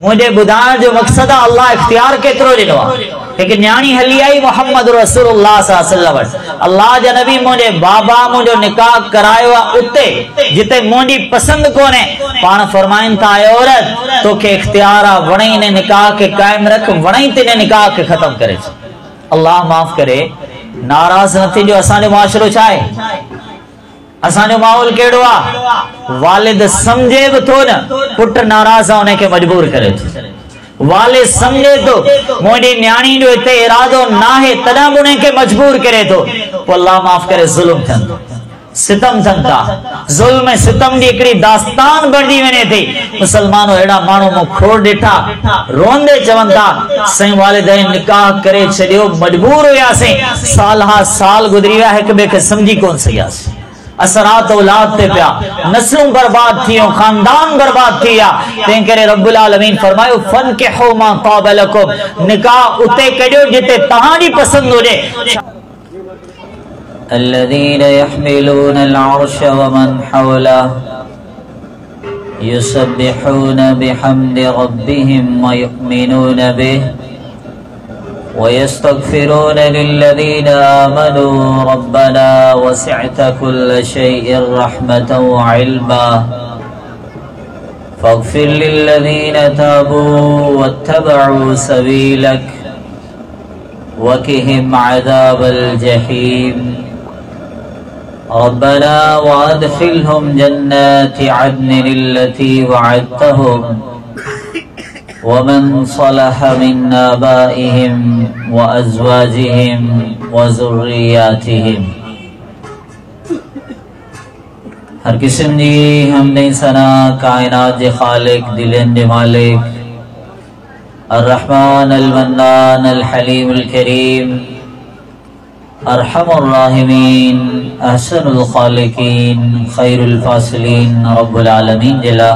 मुझे बुधाण जो मकसद अल्लाह इख्तियार केतरो दिनो एक न्याणी हली आई मोहम्मद रसूलुल्लाह सल्लल्लाहु अलैहि वसल्लम अल्लाह जा नबी मुझे बाबा मुझो निकाह करायो उते जिते मुझी पसंद कोने पान फरमाइन था औरत तो के इख्तियार आ वणई ने निकाह के कायम रख वणई ते ने निकाह के खत्म करे। अल्लाह माफ करे नाराज न थी जो असा जो माशरो छाए असानो माहौल केड़ो आ वालिद समझे भी तो न पुट नाराज आ उनके मजबूर करे वालिद समझे तो मोडी न्याणी जो इते इरादो ना है तदा उनके मजबूर करे तो अल्लाह माफ करे जुल्म थन सितम थन था जुल्म सितम दी एकड़ी दास्तान बणदी वने थी मुसलमानो एड़ा मानो मो खोड़ डिठा रोंदे चवन था सही वालिदैन निकाह करे छडियो मजबूर होया से साल हा साल गुजरी विया एक बे के समझी कोन सयास असरात औलाद ते पिया नस्लों बर्बाद थियो खानदान बर्बाद थिया ते करे रब्बुल आलमीन फरमायो फनकिहु मा ताब लकुम निकाह उते करियो जिते तहारी पसंद होजे। الذين يحملون العرش ومن حوله يسبحون بحمد ربهم ويؤمنون به ويستغفرون للذين آمنوا ربنا وسعت كل شيء رحمة وعلما فاغفر للذين تابوا واتبعوا سبيلك وقهم عذاب الجحيم ربنا وادخلهم جنات عدن التي وعدتهم ومن صلح من آبائهم وأزواجهم وذرياتهم। हर किस्म दी हमने सना कायनात जे खालिक दिलन जे मालिक अर्रहमान अल-मन्नान अल-हलीम अल-करीम अरहमुर राहिमीन अहसनुल खालिकीन खैरुल फासिलीन रब्बुल आलमीन जिला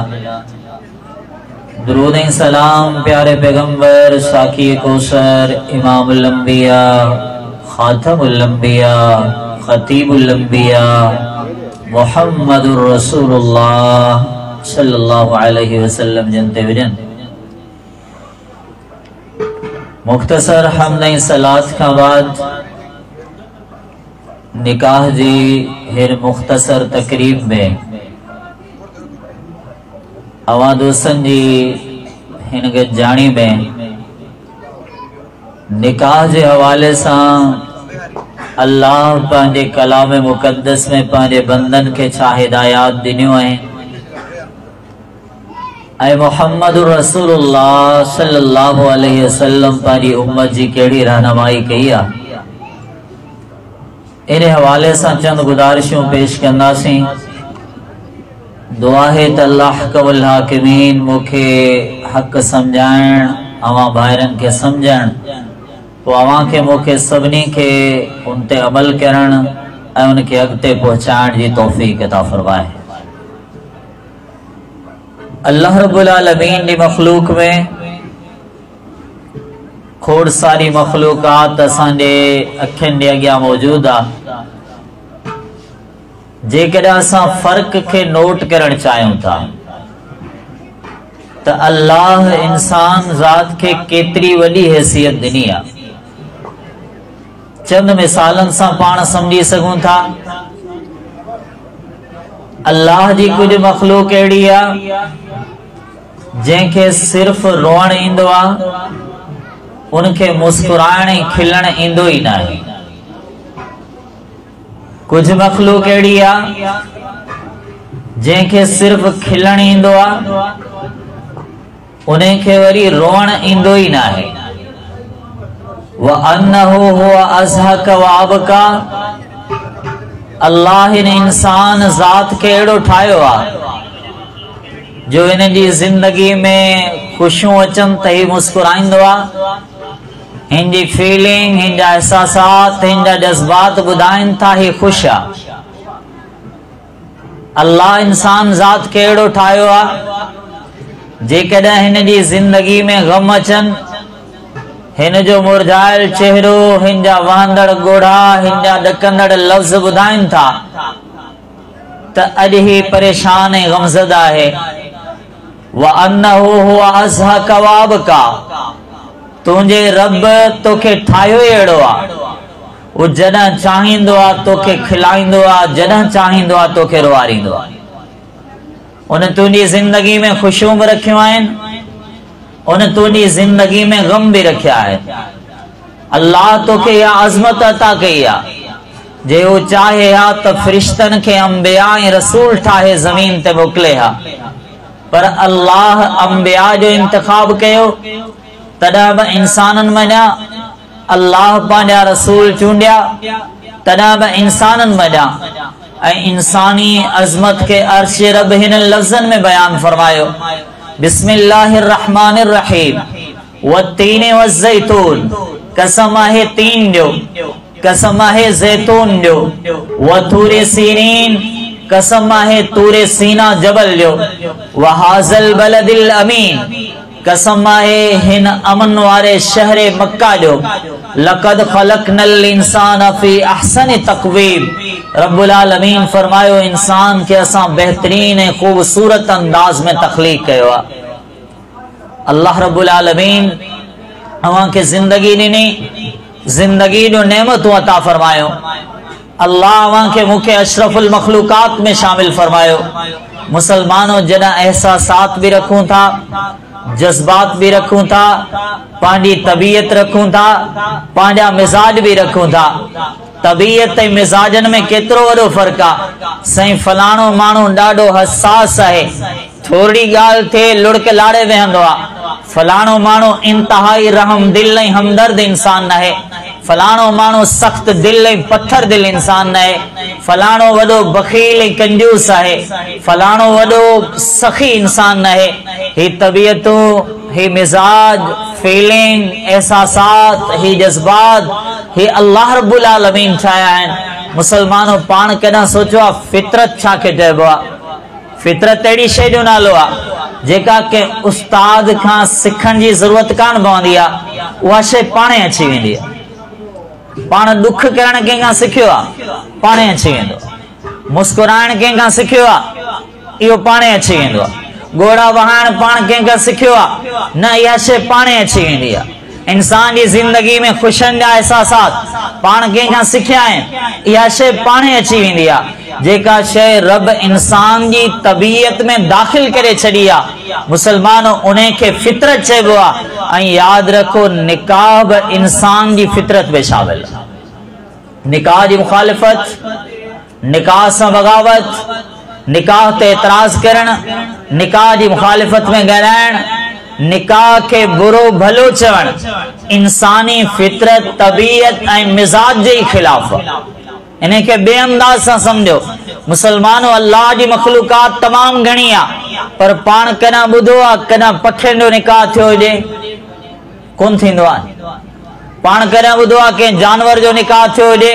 दुरूद सलाम प्यारे पैगंबर साकी कौसर इमामुल अंबिया खातमुल अंबिया खतीबुल अंबिया मुहम्मदुर रसूलुल्लाह सल्लल्लाहु अलैहि वसल्लम जनते विजन मुख्तसर हमने सलात का बाद निकाह जी हिर मुख्तसर तकरीब में अवा दोस्तन जी हिनके जानी में निकाह के हवाले से अल्लाह पांजे कलाम मुकद्दस में पांजे बंदन के छा हिदायत दिनियो है ऐ मोहम्मद रसूलुल्लाह सल्लल्लाहु अलैहि वसल्लम पारी उम्मत जी केड़ी रहनुमाई कई आ इन हवाले से चंद गुजारिशों पेश करनासी। दुआ है अल्लाह कबुल हाकिमीन मुखे हक समझाण अवा भाइरन के समझण तो अवा के मुखे सबनी के उनते अमल करण ऐं उनके अगते पहुंचाण जी तौफीक अता फरमाए। अल्लाह रब्बुल आलमीन दी मखलूक में खोड़ सारी मखलूकात असांजे अखियुनि जे अॻियां मौजूद आ जेकॾहिं असां फ़र्क़ के नोट करण चाहियूं था तो अल्लाह इंसान ज़ात के केतरी वॾी हैसियत ॾिनी आ। चंद मिसालन सां पाण समझी सघूं था। अल्लाह जी कुछ मखलूक अहिड़ी आ जंहिंखे सिर्फ रोअण ईंदो आ उनके मुस्कुराइण ऐं खिलण ईंदो ई नाहे। कुछ मखलूक अहिड़ी आ जंहिंखे सिर्फ खिलण ईंदो आ उनखे वरी रोअण ईंदो ई नाहे। व अन्नहु हुवा अज़हक व अबका अल्लाह ने इंसान ज़ात के अहिड़ो ठाहियो आ जो इन जी जिंदगी में खुशियों अचन त ही मुस्कुराइंदो आ। हिंजी फीलिंग हिंजा एहसासात हिंजा जज्बात बुधाइन था ही खुश आ। अल्लाह इंसान ज़ात के अहिड़ो ठाहियो आ जेकॾहिं हिन जी जिंदगी में गम अचन हिन जो मुरझायल चेहरो हिंजा वहंदड़ गोढ़ा हिंजा ॾकंदड़ लफ्ज़ बुधाइन था त अॼु ही परेशान ऐं गमज़दा है। व अन्नहु हुवा अज़हा कवाब का, तुंहिंजे रब तोखे ठाहियो अहिड़ो आहे, वो जॾहिं चाहींदो आहे तोखे खिलाईंदो आहे, जॾहिं चाहींदो आहे तोखे रुवारींदो आहे। उन तुंहिंजी ज़िंदगी में ख़ुशियूं बि रखियूं आहिनि, उन तुंहिंजी ज़िंदगी में गम बि रखिया आहिनि। अल्लाह तोखे इहा अज़मत अता कई आहे, जे वो चाहे हा त फ़रिश्तनि खे अंबिया ऐं रसूल ठाहे ज़मीन ते मोकिले हा, पर अल्लाह अंबिया जो इंतखाब कयो, तॾहिं बि इंसाननि मञा, अल्लाह पंहिंजा रसूल चूंडिया, तॾहिं बि इंसाननि मञा। ऐं इंसानी अज़मत के अर्श रब हिन लफ़्ज़नि में बयान फरमायो, बिस्मिल्लाहिर रहमानिर रहीम, वत्तीन वज़्ज़ैतून, कसम आहे तीन जो, कसम आहे ज़ैतून जो, वतूरे सीनीन, कसम आहे तूरे सीना जबल जो, वहाज़ल बलदिल अमीन, कसम आहे हिन अमन वारे शहर मक्का जो, लक़द ख़लक़नल इंसान फी अहसनि तक़वीम। रब्बुल आलमीन फरमायो, इंसान के असां बेहतरीन ऐं खूबसूरत अंदाज में तख्लीक कयो आहे। अल्लाह रब्बुल आलमीन अवां खे ज़िंदगी ॾिनी, ज़िंदगी जो नेमतूं अता फरमायो। अल्लाह अवां खे मूंखे अशरफुल मखलूकात में शामिल फरमायो। मुसलमानों, जॾहिं एहसासात भी रखूं था, जज्बात भी रखूं था, पंहिंजी तबीयत रखूं था, पंहिंजा मिजाज भी रखूं था। तबीयत ऐं मिजाजन में केतिरो वॾो फ़र्क़ु आहे। साईं फलाणो माण्हू ॾाढो हसास आहे, थोरी ॻाल्हि थिए लुड़क लाड़े वेहंदो आहे। फलाणो माण्हू इंतहाई रहम दिल ऐं हमदर्द इंसान आहे। फलाणो माण्हू सख्त दिल ऐं पत्थर दिल इंसान न आहे। फलाणो वॾो बखील ऐं कंजूस आहे। फलाणो वॾो सखी इंसान न आहे। ही तबीयतूं, ही मिजाज, फीलिंग, एहसासात, ही जज्बात, ही अल्लाह रब्बुल आलमीन ठाहिया आहिनि। मुसलमानों, पाण कॾहिं सोचो आहे फितरत छा खे चइबो आहे? फितरत अहिड़ी शइ जो नालो आहे जेका के उस्ताद खां सिखण जी ज़रूरत कान पवंदी आहे, उहा शइ पाणे अची वेंदी आहे। पाण दुख करण कंहिंखां सिखियो आहे, पाणे अची वेंदो। मुस्कुराइण कंहिंखां सिखियो आहे, इहो पाणे अची वेंदो आहे। गोड़ा वहाइण पाण कंहिंखां सिखियो आहे, न, इहा शइ पाणे अची वेंदी आहे। इंसान जी ज़िंदगी में ख़ुशियुनि जा एहसासात पाण कंहिंखां सिखिया आहिनि, इहा शइ पाणे अची वेंदी आहे। जेका शइ रब इंसान जी तबीयत में दाख़िल करे छॾी आहे, मुसलमानों, उन खे फितरत चइबो आहे। ऐं यादि रखो, निकाह बि इंसान जी फितरत में शामिल आहे। निकाह जी मुखालिफ़त, निकाह सां बग़ावत, निकाह ते एतराज़ करण, निकाह जी मुखालिफ़त में ॻाल्हाइण, निकाह के बुरो भलो चवण, इंसानी फितरत, तबीयत ऐं मिजाज जे खिलाफ। इन्हें के बेअंदाज सां समझो। मुसलमानों, अल्लाह जी मखलूकात तमाम घणी आहे, पर पाण कॾहिं ॿुधो आहे कॾहिं पखियुनि जो निकाह थियो हुजे? कोन थींदो आहे। पाण कॾहिं ॿुधो आहे कंहिं जानवर जो निकाह थियो हुजे?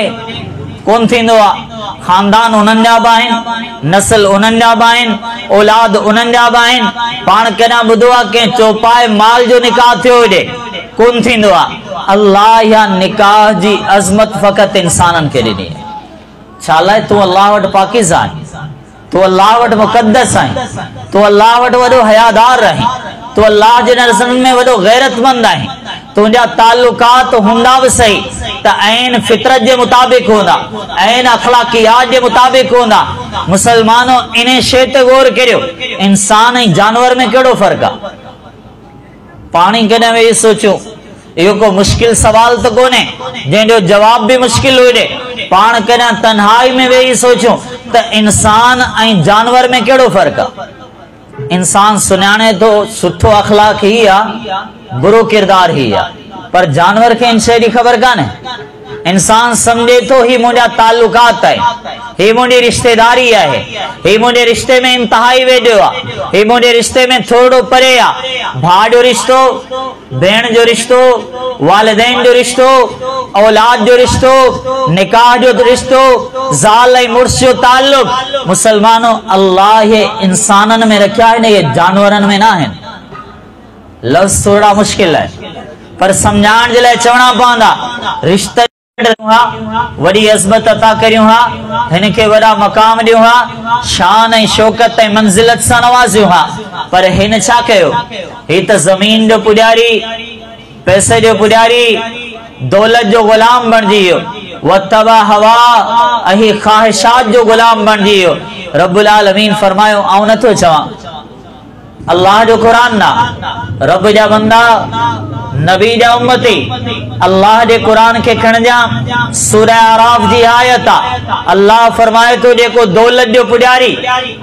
कोन थींदो आहे। खानदान उन्हनि जा बि आहिनि, नस्ल उन्हनि जा बि आहिनि, औलाद उन्हनि जा बि आहिनि। पाण कॾहिं ॿुधो आहे कंहिं चौपाए माल जो निकाह थियो हुजे? कोन थींदो आहे। अल्लाह या निकाह जी अज़मत फ़क़ति इंसाननि खे ॾिनी आहे। छा लाइ? तूं अल्लाह वटि पाकीज़ा आहीं, तूं अल्लाह वटि मुक़द्दस आहीं, तूं अल्लाह वटि वॾो हयादार रहीं, तूं अल्लाह जे नज़रनि में वॾो गैरतमंद आहीं। तुंहिंजा ताल्लुकात हूंदा बि सही त ऐन फितरत जे मुताबिक़ हूंदा, ऐन अखलाकियात जे मुताबिक़ हूंदा। मुसलमानों, इन शइ ते गौर करियो, इंसान ऐं जानवर में कहिड़ो फ़र्क़ु आहे? पाणी कॾहिं वेही सोचो, इहो को मुश्किल सवाल त कोन्हे जंहिंजो जवाब बि मुश्किल हुजे। पाण कॾहिं तन्हाई में वेही सोचो त इंसान ऐं जानवर में कहिड़ो फ़र्क़ु आहे? इंसान सुञाणे थो सुठो अखलाक ही आहे, बुरो किरदार ही आहे, पर जानवर खे इन शइ जी ख़बर कान्हे। इंसान समझे थो ही मुंहिंजा ताल्लुकात आहे, ही मुंहिंजी रिश्तेदारी आहे, ही मुंहिंजे रिश्ते में इंतहाई वेझो आहे, ही मुंहिंजे रिश्ते में थोरो परे आहे। भाउ जो रिश्तो, भेण जो रिश्तो, वालिदैन जो रिश्तो, औलाद जो रिश्तो, निकाह जो रिश्तो, ज़ाल ऐं मुड़स जो ताल्लुक। मुसलमानों, अल्लाह ये इंसाननि में रखिया आहिनि, ये जानवरनि में न आहिनि। लफ़्ज़ थोड़ा मुश्किल है, पर समझाइण जे लाइ चवणा पवंदा। रिश्ते वड़ी अज़मत अता करियूं हा, हिनखे वड़ा मकाम ॾियूं हा, शान ऐं शौकत ऐं मंजिलत सां नवाज़ियूं हा। पर हिन छा कयो? ही त ज़मीन जो पुॼारी, पैसे जो पुॼारी, दौलत जो गुलाम बणिजी वियो, वतबा हवा ऐं ख़्वाहिशात जो गुलाम बणिजी वियो। रब्बुल आलमीन फरमायो, आउं नथो चवां अल्लाह जो क़ुरान ना, रब जा बंदा, नबी जा उम्मती, अल्लाह जे क़ुरान के खणजा। सूरह आराफ जी आयत आ, अल्लाह फरमाए तो जेको दौलत जो पुजारी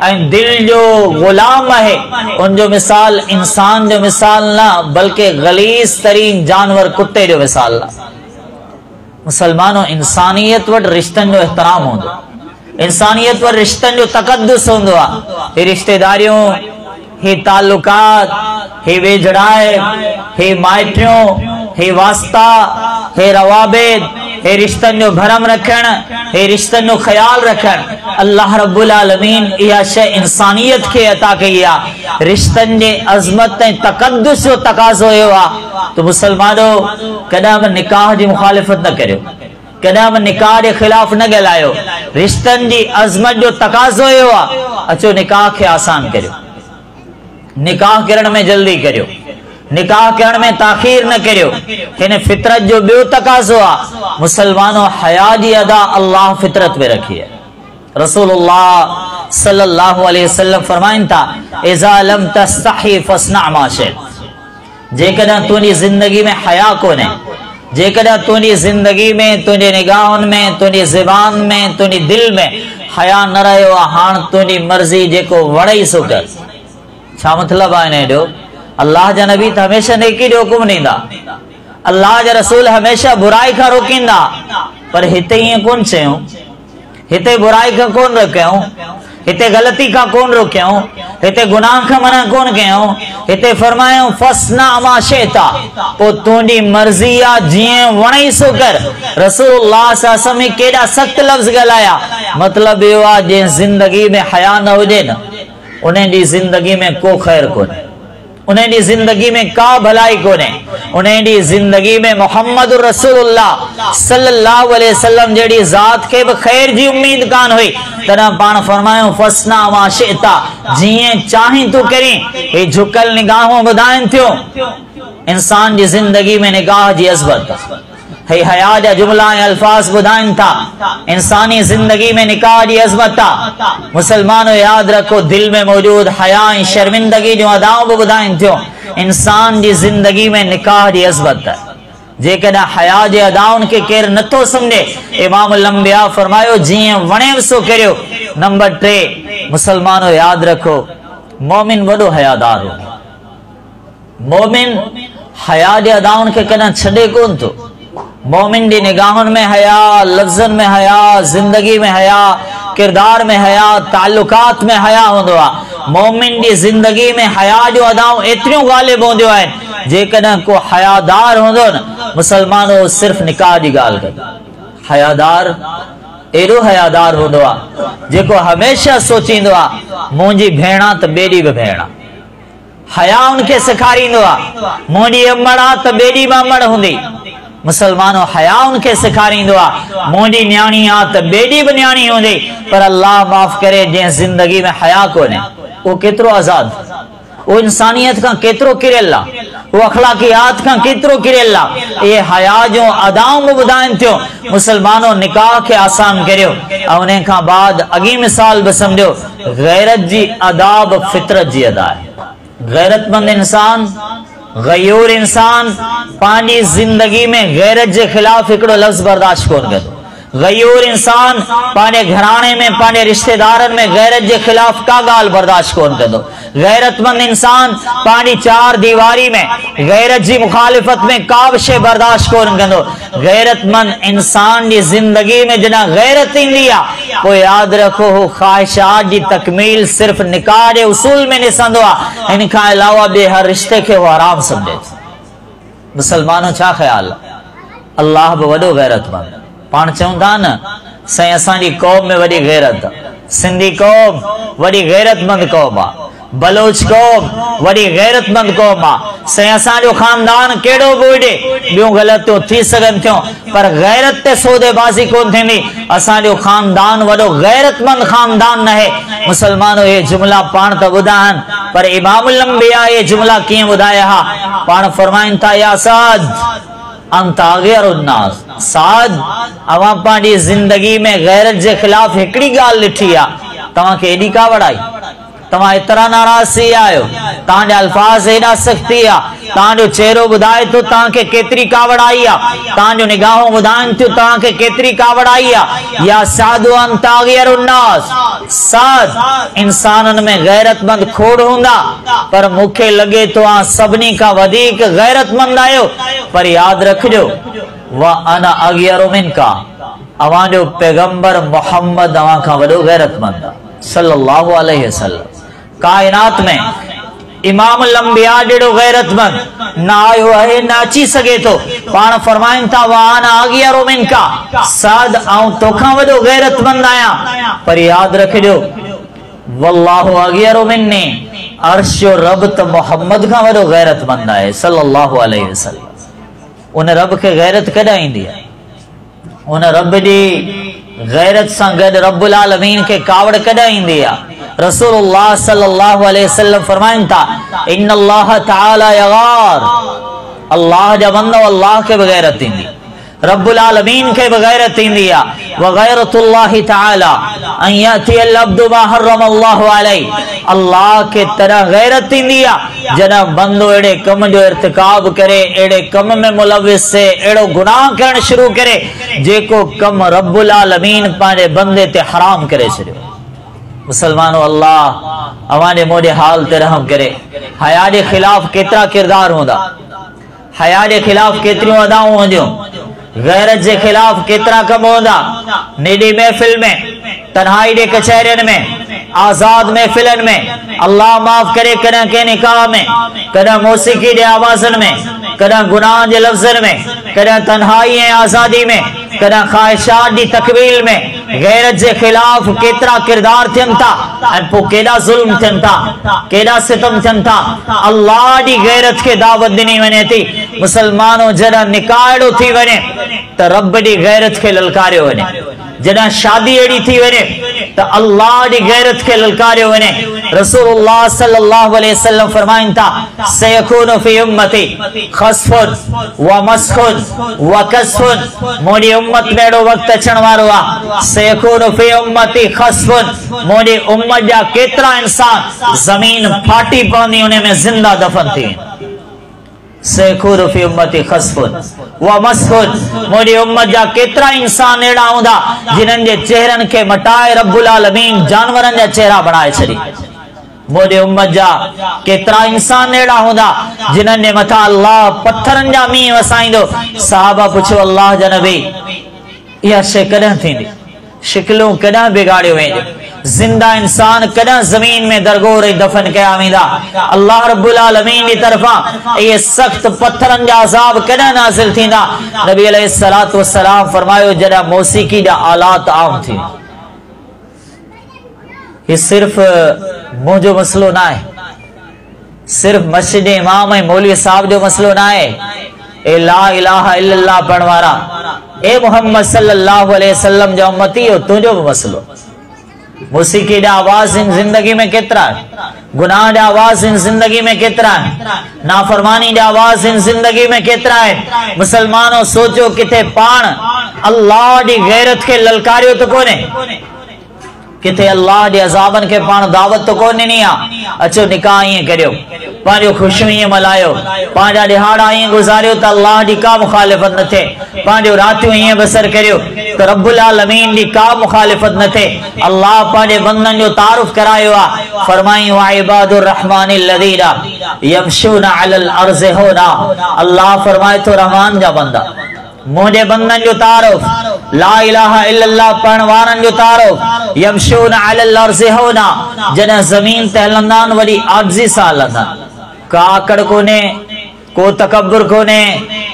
ऐं दिल जो गुलाम है, उन जो मिसाल इंसान जो मिसाल ना, बल्कि गलीस तरीन जानवर कुत्ते जो मिसाल ना। मुसलमानों, इंसानियत वट रिश्तन जो एहतराम होंदो, इंसानियत वट रिश्तन जो तकद्दुस होंदो आ। हे रिश्तेदारियों, हे ताल्लुकात, हे वेझड़ाए, हे माइटियों, हे वास्ता, हे रवाबित, हे रिश्तन जो भरम रखण, हे रिश्तन जो ख्याल रखण, अल्लाह रब्बुल आलमीन इहा शय इंसानियत के अता कई आ। रिश्तन जे अज़मत ऐं तकद्दुस जो तकाज़ो हुयो आ। तो मुसलमानों, कॾहिं बि निकाह जी मुखालिफत न करियो, कॾहिं बि निकाह जे खिलाफ न ॻाल्हायो। रिश्तन जी अज़मत जो तकाज़ो हुयो आ, अचो निकाह खे आसान करियो, निकाह करण में जल्दी करियो, निकाह करण में ताखीर न करियो। हिन फितरत जो ॿियो तकाज़ो आ। मुसलमानों, हया जी अदा अल्लाह फितरत में रखी है। रसूलुल्लाह सल्लल्लाहु अलैहि वसल्लम फरमाइन था, इज़ा लम तस्तही फस्ना मा शित। जेकॾहिं तुंहिंजी जिंदगी में हया कोन्हे, जेकॾहिं तुंहिंजी जिंदगी में, तुंहिंजे निगाहुनि में, तुंहिंजी ज़बान में, तुंहिंजी दिल में हया न रहियो आहे, हाणे तुंहिंजी मर्ज़ी जेको वणे सो कर। छा मतलब आहे हिन जो? अल्लाह जा नबी त हमेशा नेकी जो हुकुम ॾींदा, अल्लाह जा रसूल हमेशा बुराई खां रोकींदा, पर हिते ईअं कोन चयूं, हिते बुराई खां कोन रोकियूं, हिते ग़लती खां कोन रोकियूं, हिते गुनाह खां मना कोन कयूं। हिते फरमायूं फस्ना मा शिता, पोइ तुंहिंजी मर्ज़ी आ, जीअं वणे सो कर। रसूलुल्लाह सल्लल्लाहु अलैहि वसल्लम केॾा सख़्त लफ़्ज़ ॻाल्हाया। मतलब इहो आहे, जंहिं ज़िंदगी में हया न हुजे न, उन जी जिंदगी में को खैर कोने, उन जी जिंदगी में का भलाई कोने, उन जी जिंदगी में मोहम्मद रसूलुल्लाह सल्लल्लाहु अलैहि वसल्लम जड़ी जात के भी खैर जी उम्मीद कान हुई। तॾहिं पाण फरमायूं फस्ना मा शिता, जीअं चाहीं तू करी। हे झुकल निगाहों ॿुधाइनि थियूं इंसान जी जिंदगी में निगाह जी अज़मत, हे हया जा जुमला ऐं अल्फाज ॿुधाइनि था इंसानी जिंदगी में निकाह जी अज़मत आहे। मुसलमानों, याद रखो, दिल में मौजूद हया ऐं शर्मिंदगी जो अदाऊं बि ॿुधाइनि थियूं इंसान जी जिंदगी में निकाह जी अज़मत आहे। जेकॾहिं हया जे अदाउनि खे केरु नथो सम्झे, इमामुल अंबिया फरमायो, जीअं वणे सो करियो। नंबर 3, मुसलमानों याद रखो, मोमिन वॾो हयादार हो। मोमिन हया जे अदाउनि खे कॾहिं छॾे कोन थो। मोमिन जी निगाहुनि में हया, लफ्ज़न में हया, जिंदगी में हया, किरदार में हया, ताल्लुकात में हया हूंदो आहे। मोमिन जी जिंदगी में हया जो अदाऊं एतिरियूं ग़ालिब हूंदियूं आहिनि। जेकॾहिं को हयादार हूंदो न, मुसलमानों सिर्फ़ निकाह जी ॻाल्हि कनि। हयादार एॾो हयादार हूंदो आहे जेको हमेशा सोचींदो आहे, मुंहिंजी भेण आहे त ॿिए ॾींहुं बि भेण आहे। हया उनखे सेखारींदो आहे, मुंहिंजी अमड़ आहे त ॿिए ॾींहुं बि अमड़ हूंदी। मुसलमानों हया उनखे सेखारींदो आहे, मुंहिंजी न्याणी आहे त ॿिए ॾींहुं बि न्याणी हूंदी। पर अल्लाह माफ़ करे, जंहिं ज़िंदगी में हया कोन्हे, उहो केतिरो आज़ाद, वो इंसानियत का केतरो किरियल आहे, वो अखलाकियात का केतरो किरियल आहे। ये हया जो अदाऊं बुधाइन थियो। मुसलमानों निकाह के आसान करियो ऐं उन खां बाद अगी मिसाल भी समझो, गैरत जी अदाब फितरत जी अदा है। गैरतमंद इंसान, गयूर इंसान पानी जिंदगी में गैरत के खिलाफ एकड़ो लफ्ज बर्दाश्त कोन कंदो। गयूर इंसान पाने घराने में पाने रिश्तेदारन में गैरत के खिलाफ का गाल बर्दाश्त कोन कंदो। गैरतमंद इंसान पानी चार दीवारी में गैरत जी मुखालिफत में का शे बर्दाश्त कोन कंदो। गैरतमंद इंसान की जिंदगी में जना गैरत इंदी आ, वो याद रखो हो ख्वाहिशात की तकमील सिर्फ निकाह के उसूल में निसंदो आ। इनका अलावा बे हर रिश्ते के वो आराम समझे। मुसलमानों छा ख्याल, अल्लाह बि वॾो गैरतमंद। पाण चऊं था न साईं असांजी कौम में वॾी गैरत, सिंधी कौम वॾी गैरतमंद कौम आ। बलोच कौम वड़ी गैरतमंद कौम आ से असांजो खानदान केड़ो बोडे बियो गलतियों थी सकन थियो पर गैरत ते सौदेबाजी कोन थींदी असांजो खानदान वडो गैरतमंद खानदान न है मुसलमानों ये जुमला पाण त बुधान पर इमामुल अंबिया ये जुमला किए बुधाया हा पाण फरमाइन था या साद अंतागिरुन्नास साद अवा पांडी जिंदगी में गैरत जे खिलाफ एकड़ी गाल लिठी आ तवा के एडी का वड़ाई तवा इतरा नाराज थी आयो तांजे अल्फाज एडा सख्ती आ तांजो चेहरो बुधाए तो तांके केतरी कावड़ आई आ तांजो निगाहों बुधाइन तो तांके केतरी कावड़ आई आ या सादु अंतागिरुन्नास साद इंसानन में गैरतमंद खोड़ हुंदा पर मुखे लगे तो आ सबनी का वधीक गैरतमंद आयो पर याद रखजो व अना अगियरु मिनका अवाजो पैगंबर मोहम्मद अवा का वडो गैरतमंद सल्लल्लाहु अलैहि वसल्लम कायनात में इमाम लंबिया जेड़ो गैरतमंद ना आयो है नाची सके तो पाण फरमाइन था वाना अगियरु मिनका साद आऊं तोखा वडो गैरतमंद आया पर याद रखजो वल्लाहु अगियरु मिन्नी अर्शो रब त मोहम्मद का वडो गैरतमंद है सल्लल्लाहु अलैहि वसल्लम उन रब के गैरत कदा इंदी है उन रब दी गैरत सा गड रब्बुल आलमीन के कावड़ कदा इंदी है रसूलुल्लाह सल्लल्लाहु अलैहि वसल्लम फरमाइन था इन्नल्लाह तआला यगार अल्लाह जा बंदो अल्लाह के बगैरत इंदी रब्बुल आलमीन के बगैरत इंदी आ व गैरतुल्लाह तआला अन याति अल अब्दु मा हर्रमल्लाहु अलैहि अल्लाह के तरह गैरत इंदी आ जना बंदो एड़े कम जो इर्तिकाब करे एड़े कम में मुलविस से एड़ो गुनाह करण शुरू करे जेको कम रब्बुल आलमीन पांजे बंदे ते हराम करे छड़ियो मुसलमानों अल्लाह अवाने मोड़े हाल ते रहम करे हया के खिलाफ केतरा किरदार होंदा हया के खिलाफ केतरियों अदाऊं होंदियों गैरत के खिलाफ केतरा कम होंदा नेडी महफिल में तन्हाई दे कचहरियन में आजाद महफिलन में अल्लाह माफ करे कदा के निकाह में कदा मौसीकी दे आवाजन में कदा गुनाह जे लफ्जन में कदा तन्हाई ऐं आजादी में कदा ख्वाहिशात दी तकवील में गैरत के खिलाफ केतरा किरदार थियन था ऐं पो केड़ा जुल्म थियन था केड़ा सितम थियन था अल्लाह दी गैरत के दावत दिनी वने थी मुसलमानों जरा निकाह थी वने त रब दी गैरत के ललकारियो वने जदा शादी एड़ी थी वने तो अल्लाह दी गैरत के ललकारियो वने रसूलुल्लाह सल्लल्लाहु अलैहि वसल्लम फरमाइन था सयकूनु फी उम्मती खस्फुन व मस्खुन व कसफुन मोदी उम्मत में एड़ो वक्त अचण वारो आ सयकूनु फी उम्मती खस्फुन मोदी उम्मत जा केतरा इंसान जमीन फाटी पवंदी उन में जिंदा दफन थी सयकूनु फी उम्मती खस्फुन व मस्खुन मोदी उम्मत जा केतरा इंसान एड़ा हुंदा जिनन जे चेहरन के मटाए रब्बुल आलमीन जानवरन जा चेहरा बनाए छड़ी मोदी उम्मत जा केतरा इंसान एड़ा हुंदा जिनन जे मथा अल्लाह पत्थरन जा मींह वसाइंदो सहाबा पुछो अल्लाह जा नबी या शे कदा थींदी शिकलों कदा बिगाड़ियो वेंदो जिंदा इंसान कदा जमीन में दरगोर दफन कया वेंदा अल्लाह रब्बुल आलमीन की तरफा ये सख्त पत्थरन जा अजाब कदा नाज़िल थींदा नबी अलैहिस्सलातु वस्सलाम फरमायो जदा मौसीकी जा आलात आम थी ये सिर्फ मुझो मसलो ना है सिर्फ मस्जिद इमाम है मौलवी साहब जो मसलो ना है ए ला इलाहा इल्लल्लाह पढ़ण वारा ए मोहम्मद सल्लल्लाहु अलैहि वसल्लम जो उम्मती हो तुझो भी मसलो मौसीकी दा आवाज इन जिंदगी में केतरा है गुनाह दा आवाज इन जिंदगी में केतरा है नाफरमानी दा आवाज इन जिंदगी में केतरा है मुसलमानों सोचो किथे पाण अल्लाह दी गैरत के ललकारियो तो कोने किथे अल्लाह दे अजाबन के पाण दावत तो कोने नहीं आ अचो निकाह ये करियो पांजो खुशियों ये मलायो पांजा दिहाड़ा ये गुजारियो तो अल्लाह दी का मुखालिफत न थे पांजो रातियों ये बसर करियो तो रब्बुल आलमीन दी का मुखालिफत न थे अल्लाह पांजे बंदन जो तारुफ करायो आ फरमाई व इबादुर रहमानिल लदीना यमशूना अलल अर्ज़ होना अल्लाह फरमाए तो रहमान जा बंदा मोजे बंदन जो तारुफ ला इलाहा इल्लल्लाह पढ़ण वारन जो तारुफ यमशूना अलल अर्ज़ होना जने जमीन ते हलंदान वडी आजिज़ी सा हलंदा का आकड़ कोने को तकब्बुर कोने,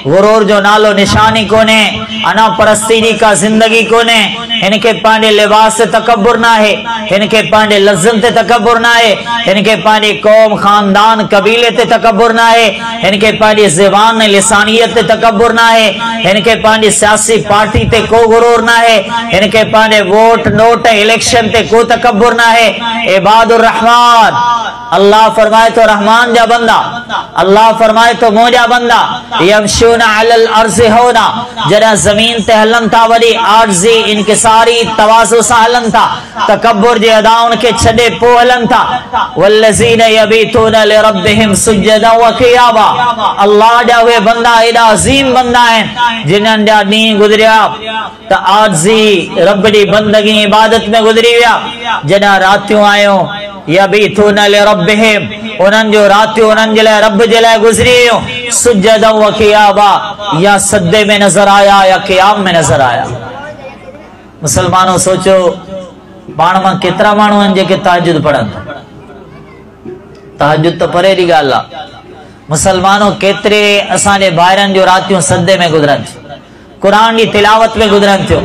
गुरूर जो नालो निशानी कोने, अना परस्तीनी का जिंदगी कोने। इनके पांडे लिबास से तकब्बुर ना है, इनके पांडे लज्जत से तकब्बुर ना है, इनके पांडे कौम खानदान कबीले से तकब्बुर ना है, इनके पांडे ज़बान लिसानियत से तकब्बुर ना है, इनके पांडे सियासी पार्टी ते को गुरूर ना है, इनके पांडे वोट नोट इलेक्शन ते को तकब्बुर ना है। इबादुर रहमान, अल्लाह फरमाए तो रहमान जा बंदा, अल्लाह फरमाए तो मोजा बंदा। यमशूना अलल अर्ज़ि होना, जरा जमीन ते हलन था वरी आर्जी इनकिसारी तवाज़ु सा हलन था, तकब्बुर जे अदा उनके छड़े पो हलन था। वल्लज़ीना यबीतूना लिरब्बिहिम सुज्जदन व क़ियामा, अल्लाह जा वे बंदा एडा अजीम बंदा है जिन्हनि जा ॾींहं गुज़रिया त आर्जी रब दी बंदगी इबादत में गुज़री विया। जॾहिं रातियूं आयूं यबीतूना लिरब्बिहिम, उन्हनि जो रातियूं उन्हनि जे लाइ रब जे लाइ गुज़री वियूं सुज्जदन व क़ियामा, या सजदे में नजर आया या क़ियाम में नजर आया। मुसलमानों सोचो पाण मां केतिरा माण्हू आहिनि जेके तहज्जुद पढ़नि। तहज्जुद तो परे जी ॻाल्हि आहे। मुसलमानों केतिरे असांजे भाइरनि जो रातियूं सजदे में गुज़रनि थियूं, क़ुरान जी तिलावत में गुज़रनि थियूं।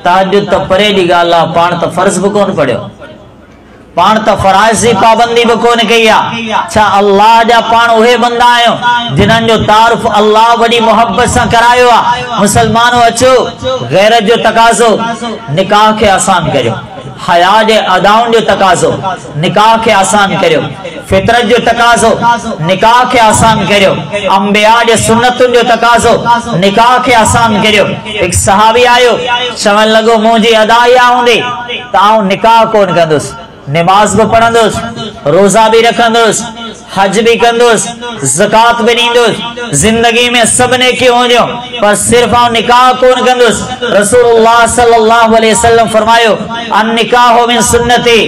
तहज्जुद तो परे जी ॻाल्हि आहे। पाण त फर्ज़ बि कोन पढ़ियो, पाण त फराइज़ जी पाबंदी बि कोन कई आहे। छा अल्लाह जा पाण उहे बंदा आहियूं जिन्हनि जो तारुफ अल्लाह वॾी मोहब्बत सां करायो आहे। मुसलमानों अचो, गैरत जो तकाज़ो निकाह खे आसान करियो, हया जे अदाउनि जो तकाज़ो निकाह खे आसान करियो, फितरत जो तकाज़ो निकाह खे आसान करियो, अंबिया जे सुन्नतुनि जो तकाज़ो निकाह खे आसान करियो। हिकु सहाबी आयो, चवण लॻो मुंहिंजी अदा इहा हूंदी त आउं निकाह कोन कंदुसि, नमाज भी पढ़ंदुसि, रोजा भी रखंदुसि, हज भी कंदुसि, ज़कात भी ॾींदुसि, जिंदगी में सब नेकियूं हुंदियूं, पर सिर्फ आउं निकाह कोन कंदुसि। रसूलुल्लाह सल्लल्लाहु अलैहि वसल्लम फरमायो अन निकाह मिन सुन्नती,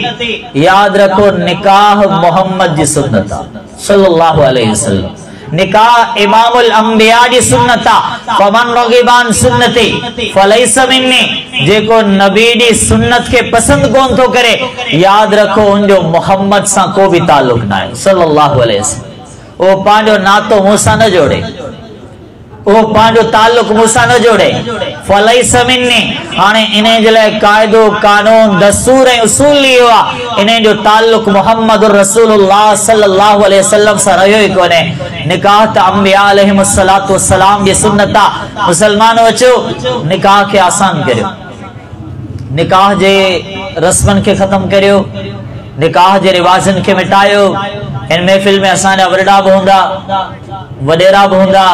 याद रखो निकाह मोहम्मद जी सुन्नत आहे सल्लल्लाहु अलैहि वसल्लम। निकाह इमामुल अंबिया जी सुन्नत आहे। फमन रगिबान सुन्नती फलैस मिन्नी, जेको नबी जी सुन्नत के पसंद कोन थो करे, याद रखो उनजो मोहम्मद सां को भी ताल्लुक ना है सल्लल्लाहु अलैहि वसल्लम। ओ पांजो नातो मूंसां न जोड़े, ओ पांजो ताल्लुक मूंसां न जोड़े। फलैस मिन्नी, हाणे इन्हे जे लाइ क़ाइदो कानून दस्तूर ऐं उसूल इहो आहे, इन्हे जो ताल्लुक मुहम्मद रसूलुल्लाह सल्लल्लाहु अलैहि वसल्लम सां रहियो ई कोन्हे। निकाह त अंबिया अलैहिमुस्सलातु वस्सलाम जी सुन्नत आहे। मुसलमानों अचो, निकाह खे आसान करियो, निकाह जे रस्मन के खत्म करियो, निकाह जे रिवाजन के मिटायो। इन महफिल में असांजा वॾा बि हूंदा, वॾेरा बि हूंदा,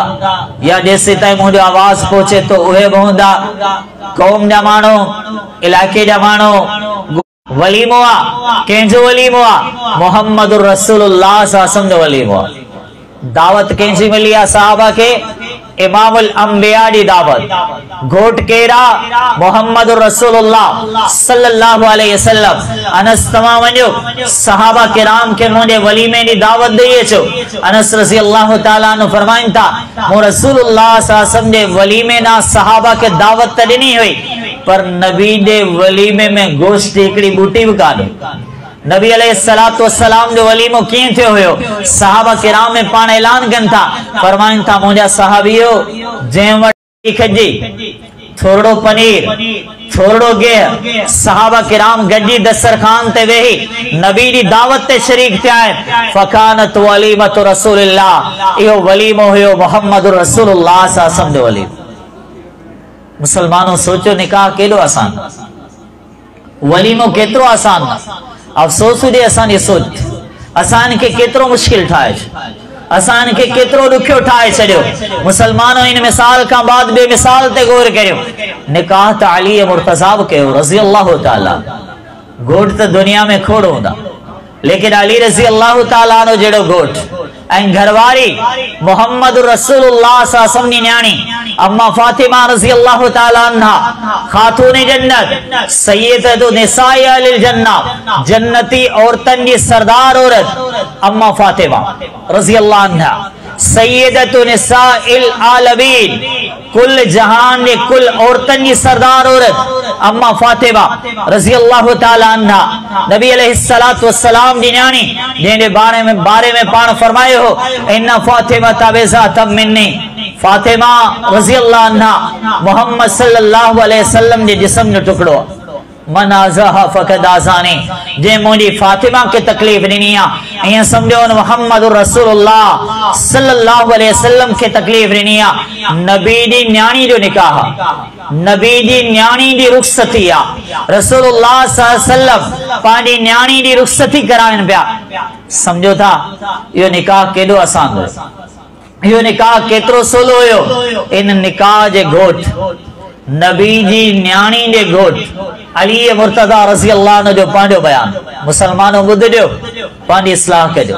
या जेसि ताईं मुंहिंजो आवाज़ पहुचे तो उहे बि हूंदा, क़ौम जा माण्हू, इलाइक़े जा माण्हू। वलीमो आहे, कंहिंजो वलीमो आहे? मुहम्मद रसूलुल्लाह सल्लल्लाहु जो वलीमो आहे। दावत कंहिंजी मिली आहे? सहाबा के इमामुल अंबिया दी दावत। घोट केरा? मुहम्मद रसूलुल्लाह सल्लल्लाहु अलैहि वसल्लम। अनस तमा वञो, सहाबा किराम के मुंहिंजे वलीमे दी दावत ॾेई अचो। अनस रज़ी अल्लाह तआला अन्हु फरमाइनि था, मूं रसूलुल्लाह सल्लल्लाहु अलैहि वसल्लम जे वलीमे ना सहाबा के दावत त ॾिनी हुई, पर नबी जे वलीमे में गोश्त हिकिड़ी बूटी बि कान। नबी अलैहिस्सलातु वस्सलाम जो वलीमो कीअं थियो हुयो? सहाबा किराम में पाण ऐलान कनि था, फरमाइनि था, मुंहिंजा सहाबियो जंहिं वटि खजी, थोरो पनीर, थोरो गेह, सहाबा किराम गॾिजी दस्तरखान ते वेही नबी जी दावत ते शरीक थिया आहिनि। फकानत वलीमत रसूलिल्लाह, इहो वलीमो हुयो मुहम्मद रसूलुल्लाह सल्लल्लाहु अलैहि वसल्लम जो वलीमो। मुसलमानों सोचो निकाह केॾो आसान, वलीमो केतिरो आसान। अफ़सोस हुजे असांजी सोच, असां खे केतिरो मुश्किल ठाहे, असां खे केतिरो ॾुखियो ठाहे छॾियो। मुसलमानों इन मिसाल खां बाद ॿिए मिसाल ते गौर करियो। निकाह त अली मुर्तज़ा बि कयो रज़ी अल्लाह ताला। घोट त दुनिया में खोड़ हूंदा, लेकिन अली रज़ी अल्लाह ताला जो जहिड़ो घोट ऐं घरवारी मुहम्मद रसूलुल्लाह सल्लल्लाहु अलैहि वसल्लम जी न्याणी अम्मा फातिमा रज़ी अल्लाह ताला अन्हा, खातून जन्नत, सय्यदतु निसाई अहलिल जन्नह, जन्नती औरतन जी सरदार औरत अम्मा फातिमा रज़ी अल्लाह अन्हा। सय्यदतु निसाइल आलमीन, कुल जहान ने कुल औरतन जी सरदार औरत अम्मा फातिमा रज़ी अल्लाह ताला अन्हा, नबी अलैहिस्सलातु वस्सलाम जी न्याणी, जंहिंजे बारे में पाण फरमायो हो इन्ना फातिमा तबिज़ातम मिन्नी, फातिमा रज़ी अल्लाह अन्हा मोहम्मद सल्लल्लाहु अलैहि वसल्लम जे जिस्म जो टुकड़ो, मन आज़ाहा फ़क़द आज़ानी, जे मुंहिंजी फातिमा के तकलीफ़ ॾिनी आहे ईअं सम्झो मोहम्मद रसूलुल्लाह सल्लल्लाहु अलैहि वसल्लम के तकलीफ़ ॾिनी आहे। नबी जी न्याणी जो निकाह, नबी जी न्याणी जी रुख़सती आहे, रसूलुल्लाह सल्लल्लाहु अलैहि वसल्लम पंहिंजी न्याणी जी रुख़सती कराइनि पिया। सम्झो था इहो निकाह केॾो आसान हुयो, इहो निकाह केतिरो सवलो हुयो। इन निकाह जे घोट नबी जी न्याणी जे घोट अली मुर्तज़ा रज़ी अल्लाह अन्हु जो पंहिंजो बयान, मुसलमानों ॿुधिजो, पंहिंजी इस्लाह कजो,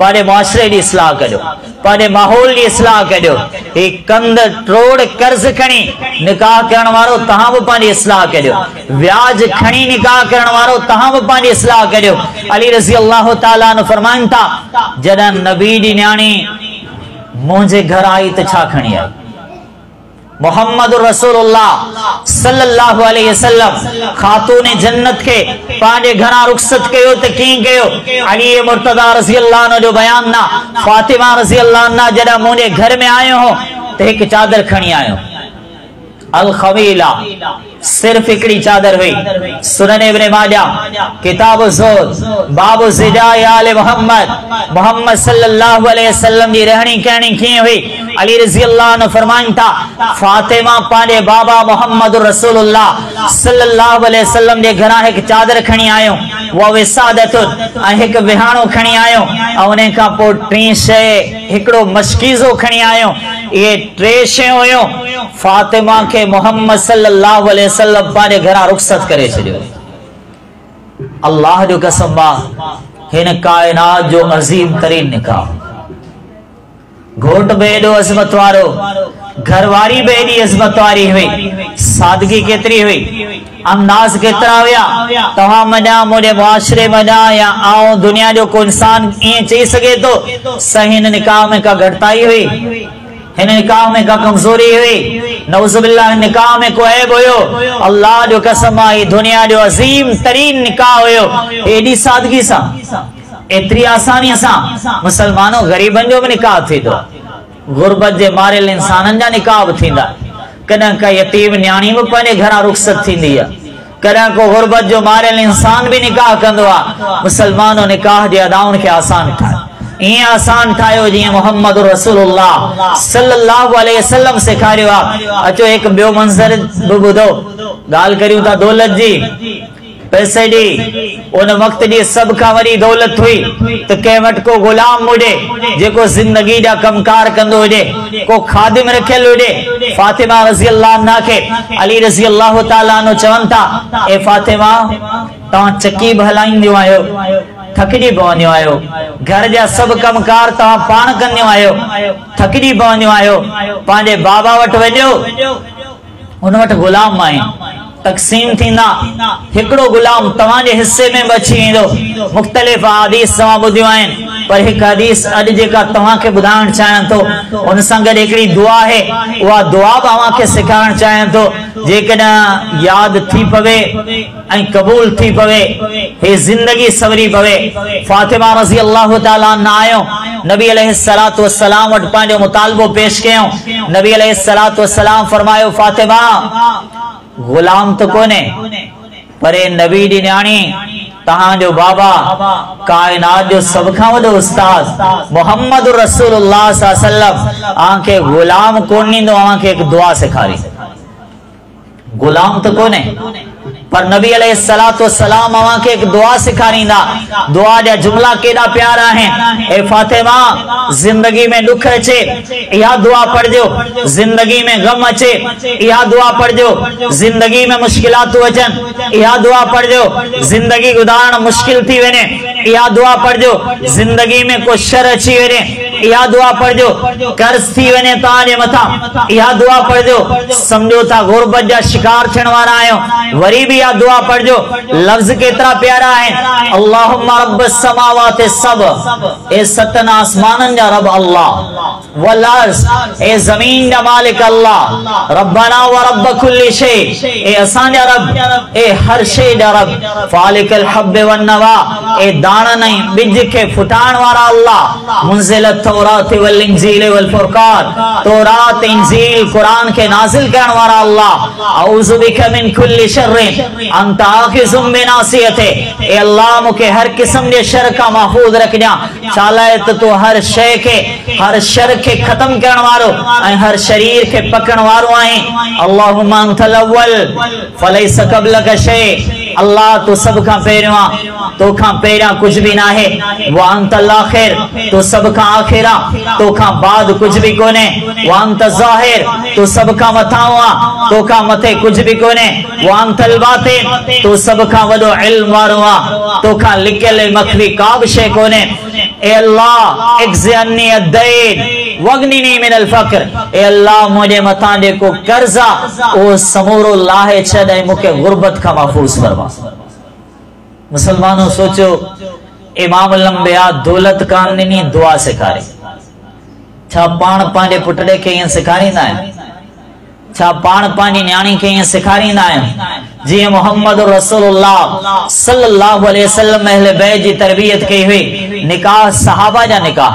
पंहिंजे मुआशरे जी इस्लाह कजो, पंहिंजे माहौल जी इस्लाह कजो। ही कंद ट्रोड़ कर्ज़ खणी निकाह करण वारो तव्हां बि पंहिंजी इस्लाह कजो, व्याज खणी निकाह करण वारो तव्हां बि पंहिंजी इस्लाह कजो। अली रज़ी अल्लाह ताला अन्हु फरमाइनि था जॾहिं नबी जी न्याणी मुंहिंजे घर आई त छा खणी आई? मोहम्मद रसूलुल्लाह सल्लल्लाहु अलैहि वसल्लम खातून जन्नत के पंहिंजे घरां रुख़सत कयो त कीअं कयो? अली मुर्तज़ा रज़ी अल्लाह अन्हु जो बयान ना, फातिमा रज़ी अल्लाह अन्हा जॾहिं मुंहिंजे घर में आयो हो त हिकु चादर खणी आयो, अल खमीला, सिर्फ हिकड़ी चादर हुई। सुनन इब्न माजा किताब ज़ुहद बाबु ज़िजाए आले मोहम्मद, मोहम्मद सल्लल्लाहु अलैहि वसल्लम जी रहणी कहणी कीअं हुई? अली रज़ी अल्लाह अन्हु फरमाइनि था फातिमा पंहिंजे बाबा मोहम्मद रसूलुल्लाह सल्लल्लाहु अलैहि वसल्लम जे घरां हिकु चादर खणी आयो, व विसादतुन, ऐं हिकु विहाणो खणी आयो, ऐं उन खां पोइ टीं शइ हिकिड़ो मशकीज़ो खणी आयो। इहे टे शयूं हुयूं। फातिमा के मोहम्मद सल्लल्लाहु अलैहि वसल्लम पंहिंजे घरां रुख़सत करे छॾियो। अल्लाह जो कसम आहे हिन काइनात जो अज़ीम तरीन निकाह, घोट बि एॾो अज़मत वारो, घरवारी बि एॾी अज़मत वारी हुई, सादगी केतिरी हुई, अंदाज़ केतिरा हुया। तव्हां मञा मुंहिंजे मुआशरे मञा या आऊं दुनिया जो को इंसान ईअं चई सघे थो सही हिन निकाह में का घटिताई हुई, हिन निकाह में का कमजोरी हुई, नऊज़ुबिल्लाह निकाह में को ऐब हुयो? अल्लाह जो कसम आहे दुनिया जो अज़ीम तरीन निकाह हुयो। एॾी सादगी सां, एतिरी आसानीअ सां मुसलमानों गरीबनि जो बि निकाह थींदो, गुरबत जे मारियल इंसाननि जा निकाह बि थींदा, कॾहिं का यतीम न्याणी बि पंहिंजे घरां रुख़सत थींदी आहे, कॾहिं को गुरबत जो मारियल इंसान बि निकाह कंदो आहे। मुसलमानों निकाह जे अदाउनि खे आसान ठाहे, ईअं आसान ठाहियो जीअं मोहम्मद रसूलुल्लाह सल्लल्लाहु अलैहि वसल्लम सेखारियो आहे। अचो हिकु ॿियो मंज़र बि ॿुधो, ॻाल्हि करियूं था दौलत जी, पैसे जी। उन वक्त जी सब का वरी दौलत हुई तो कंहिं वटि को गुलाम हुजे जेको जिंदगी जा कमकार कंदो हुजे, को खादिम रखियल हुजे। फातिमा रज़ी अल्लाह अन्हा के अली रज़ी अल्लाह ताला अन्हु चवनि था, ए फातिमा तव्हां चकी बि हलाईंदियूं आहियो, थकिजी पवंदियूं आहियो, घर जा सभु कमकार तव्हां पाण कंदियूं आहियो, थकिजी पवंदियूं आहियो, पंहिंजे बाबा वटि वञो, उन वटि गुलाम आहिनि, तक़सीम थींदा, हिकिड़ो गुलाम तव्हांजे हिस्से में बची वेंदो। मुख़्तलिफ़ हदीस तव्हां ॿुधियूं आहिनि, पर हिकु हदीस अॼु जेका तव्हांखे ॿुधाइण चाहियां थो, उन सां गॾु हिकिड़ी दुआ आहे, उहा दुआ तव्हांखे सेखारणु चाहियां थो। जेकॾहिं यादि थी पवे ऐं क़बूल थी पवे, हे ज़िंदगी सवरी पवे। फातिमा रज़ी अल्लाह ताला अन्हा आयो, नबी अलैहिस्सलातु वस्सलाम वटि पंहिंजो मुतालबो पेश कयूं। नबी अलैहिस्सलातु वस्सलाम फरमायो, फातिमा गुलाम तो कोने, पर नबी जी न्याणी तहांजो बाबा कायनात जो सब खां वॾो उस्ताद मोहम्मद रसूलुल्लाह सल्लल्लाहु अलैहि वसल्लम आंखे गुलाम कोन ॾींदो, आंखे हिकु दुआ सेखारी। गुलाम तो कोने, पर नबी अलैहिस्सलातु वस्सलाम आंखे एक दुआ सिखारींदा। दुआ जा जुमला केॾा प्यारा आहिनि। ए फातिमा जिंदगी में दुख अचे इहा दुआ पढ़जो, जिंदगी में गम अचे इहा दुआ पढ़जो, जिंदगी में मुश्किलातूं अचनि इहा दुआ पढ़जो, जिंदगी गुज़ारण मुश्किल थी वञे इहा दुआ पढ़जो, जिंदगी में को शर अची वञे इहा दुआ पढ़जो, कर्ज थी वने ताजे मथा इहा दुआ पढ़जो, समझो ता गुरबत जा शिकार थियण वारा आयो, वरी भी इहा दुआ पढ़जो। लफ्ज केतरा प्यारा है, अल्लाहुम्मा रब्बस समावाति सब, ए सतन आसमानन जा रब अल्लाह, वल अर्ज़, ए जमीन जा मालिक अल्लाह, रब्बना व रब्ब कुल्ली शै, ए असां जा रब, ए हर शै जा रब, फालिकल हब्ब वन नवा, ए दाना नहीं बिज के फुटाण वारा अल्लाह, मुंजिल तौरात वल इंजील वल फुरकान, तौरात इंजील कुरान के नाजिल करने वाला अल्लाह, औज़ु बिका मिन कुल्ली शर्रिन अंत आखिज़ुम बिनासियते, ए अल्लाह मुके हर किस्म के शर का महफूज रखना, चालायत तो हर शय के हर शर के खत्म करने वालो ऐं हर शरीर के पकड़ वारो आहे। अल्लाहुम्मा अंतल अव्वल फलैस क़ब्लक शै, अल्लाह तो सब का पहिरियों, तो खां पहिरियां कुछ भी ना है, व अंतल आखिर, तो सब का आखिरा, तो खां बाद कुछ भी कोने, व अंत ज़ाहिर, तो सब का मथा हुआ, तो का मथे कुछ भी कोने, व अंतल बातिन, तो सब का वडो इल्म वारो हुआ, तो का लिखल मखवी का भी शै कोने। ए अल्लाह इक्ज़िअन्नी अद्दैन वग्निनी मिनल फ़क्र, ए अल्लाह मुझे मथा जेको कर्जा ओ समूरो लाहे छॾे मुके गुरबत का महफूज फरमा। मुसलमानों सोचो, इमाम लंबिया दौलत कान ॾिनी दुआ सेखारे, छा पाण पंहिंजे पुटड़े खे ईअं सेखारींदा आहिनि? छा पाण पंहिंजी न्याणी खे ईअं सेखारींदा आहिनि? जीअं मोहम्मद रसूलुल्लाह सल्लल्लाहु अलैहि वसल्लम अहले बैत जी तरबियत कई हुई। निकाह सहाबा जा निकाह,